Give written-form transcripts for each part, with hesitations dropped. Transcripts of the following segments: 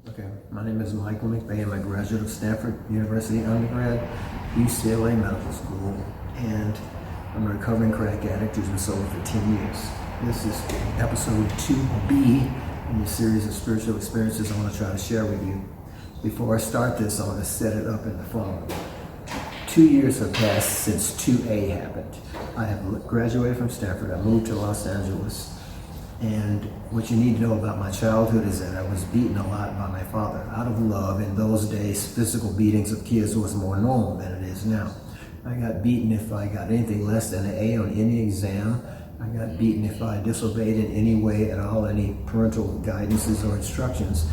Okay, my name is Michael McBay. I'm a graduate of Stanford University undergrad, UCLA Medical School, and I'm a recovering crack addict who's been sober for 10 years. This is episode 2B in the series of spiritual experiences I want to try to share with you. Before I start this, I want to set it up in the following. 2 years have passed since 2A happened. I have graduated from Stanford. I moved to Los Angeles. And what you need to know about my childhood is that I was beaten a lot by my father. Out of love, in those days, physical beatings of kids was more normal than it is now. I got beaten if I got anything less than an A on any exam. I got beaten if I disobeyed in any way at all, any parental guidances or instructions.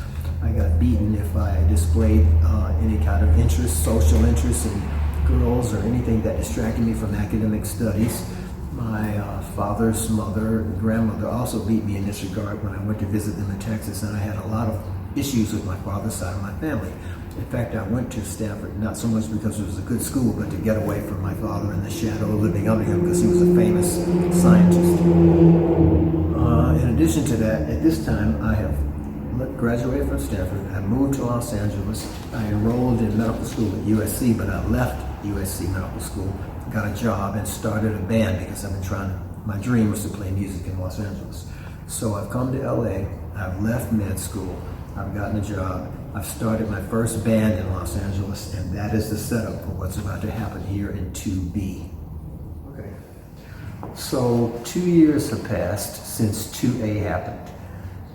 I got beaten if I displayed any kind of interest, social interest in girls or anything that distracted me from academic studies. My father's mother and grandmother also beat me in this regard when I went to visit them in Texas, and I had a lot of issues with my father's side of my family. In fact, I went to Stanford not so much because it was a good school, but to get away from my father and the shadow living under him because he was a famous scientist. In addition to that, at this time, I have graduated from Stanford. I moved to Los Angeles. I enrolled in medical school at USC, but I left USC Medical School, got a job, and started a band because my dream was to play music in Los Angeles. So I've come to LA, I've left med school, I've gotten a job, I've started my first band in Los Angeles, and that is the setup for what's about to happen here in 2B. Okay. So 2 years have passed since 2A happened.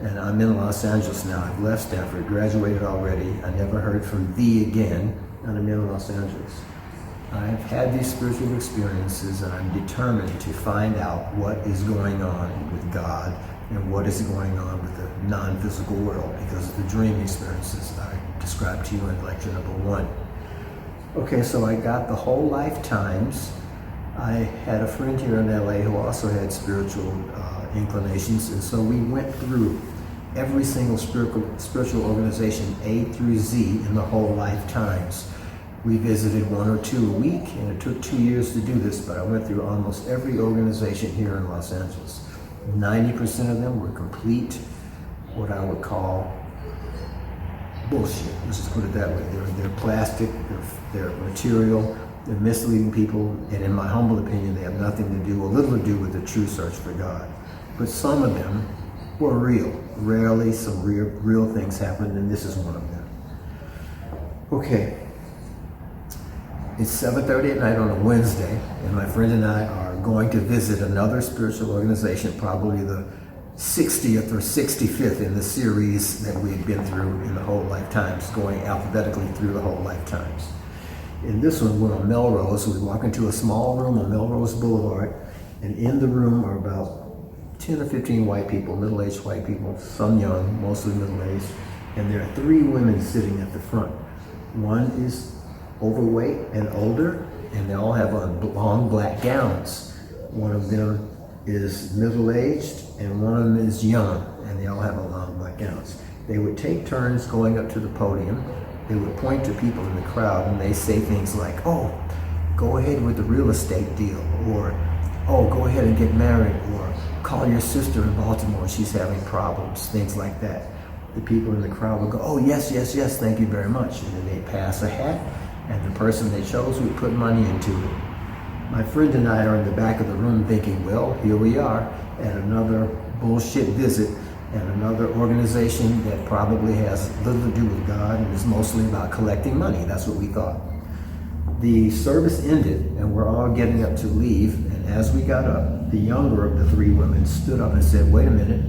And I'm in Los Angeles now. I've left Stanford, graduated already. I never heard from thee again, and I'm in Los Angeles. I've had these spiritual experiences, and I'm determined to find out what is going on with God and what is going on with the non-physical world because of the dream experiences I described to you in lecture number 1. Okay, so I got the whole lifetimes. I had a friend here in LA who also had spiritual inclinations, and so we went through every single spiritual organization A through Z in the whole lifetimes. We visited 1 or 2 a week, and it took 2 years to do this, but I went through almost every organization here in Los Angeles. 90% of them were complete, what I would call bullshit. Let's just put it that way. They're plastic, they're material, they're misleading people, and in my humble opinion, they have nothing to do, or little to do with the true search for God. But some of them were real. Rarely some real things happened, and this is one of them. Okay. It's 7:30 at night on a Wednesday, and my friend and I are going to visit another spiritual organization, probably the 60th or 65th in the series that we had been through in the whole lifetimes, going alphabetically through the whole lifetimes. In this one, we're on Melrose. We walk into a small room on Melrose Boulevard, and in the room are about 10 or 15 white people, middle-aged white people, some young, mostly middle-aged, and there are 3 women sitting at the front. One is overweight and older, and they all have on long black gowns. One of them is middle-aged, and one of them is young, and they all have on long black gowns. They would take turns going up to the podium. They would point to people in the crowd, and they say things like, "Oh, go ahead with the real estate deal," or "Oh, go ahead and get married," or "Call your sister in Baltimore, she's having problems," things like that. The people in the crowd would go, "Oh, yes, yes, yes, thank you very much." And then they'd pass a hat, and the person they chose would put money into it. My friend and I are in the back of the room thinking, well, here we are at another bullshit visit and another organization that probably has little to do with God and is mostly about collecting money. That's what we thought. The service ended, and we're all getting up to leave, and as we got up, the younger of the 3 women stood up and said, "Wait a minute,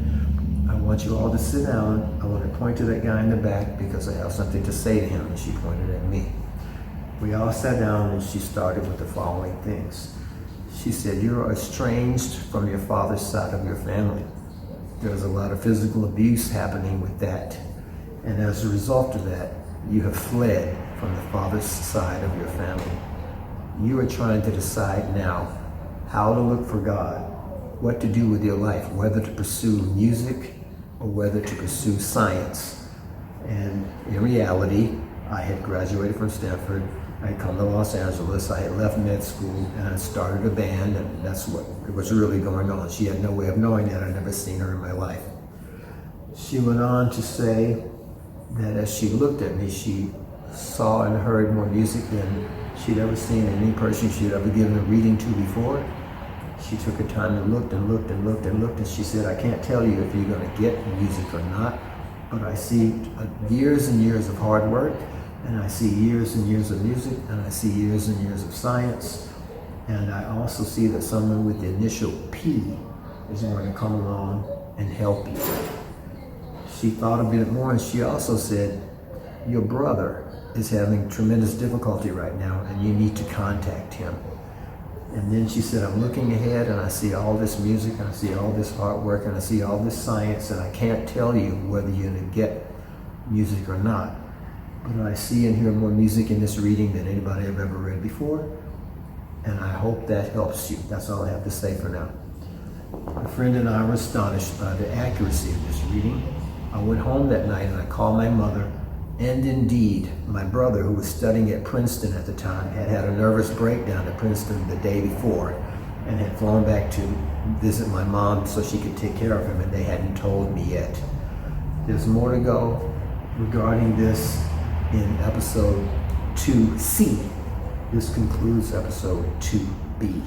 I want you all to sit down. I want to point to that guy in the back because I have something to say to him," and she pointed at me. We all sat down, and she started with the following things. She said, "You're estranged from your father's side of your family. There's a lot of physical abuse happening with that. And as a result of that, you have fled from the father's side of your family. You are trying to decide now how to look for God, what to do with your life, whether to pursue music or whether to pursue science." And in reality, I had graduated from Stanford. I had come to Los Angeles. I had left med school, and I started a band, and that's what was really going on. She had no way of knowing that. I'd never seen her in my life. She went on to say, that as she looked at me, she saw and heard more music than she'd ever seen in any person she'd ever given a reading to before. She took her time and looked and looked and looked and looked, and she said, I can't tell you if you're going to get music or not, but I see years and years of hard work, and I see years and years of music, and I see years and years of science, and I also see that someone with the initial P is going to come along and help you. She thought a bit more, and she also said, your brother is having tremendous difficulty right now, and you need to contact him. And then she said, I'm looking ahead, and I see all this music, and I see all this hard work, and I see all this science, and I can't tell you whether you're going to get music or not. But I see and hear more music in this reading than anybody I've ever read before, and I hope that helps you. That's all I have to say for now. My friend and I were astonished by the accuracy of this reading. I went home that night and I called my mother, and indeed, my brother, who was studying at Princeton at the time, had had a nervous breakdown at Princeton the day before and had flown back to visit my mom so she could take care of him, and they hadn't told me yet. There's more to go regarding this in episode 2C. This concludes episode 2B.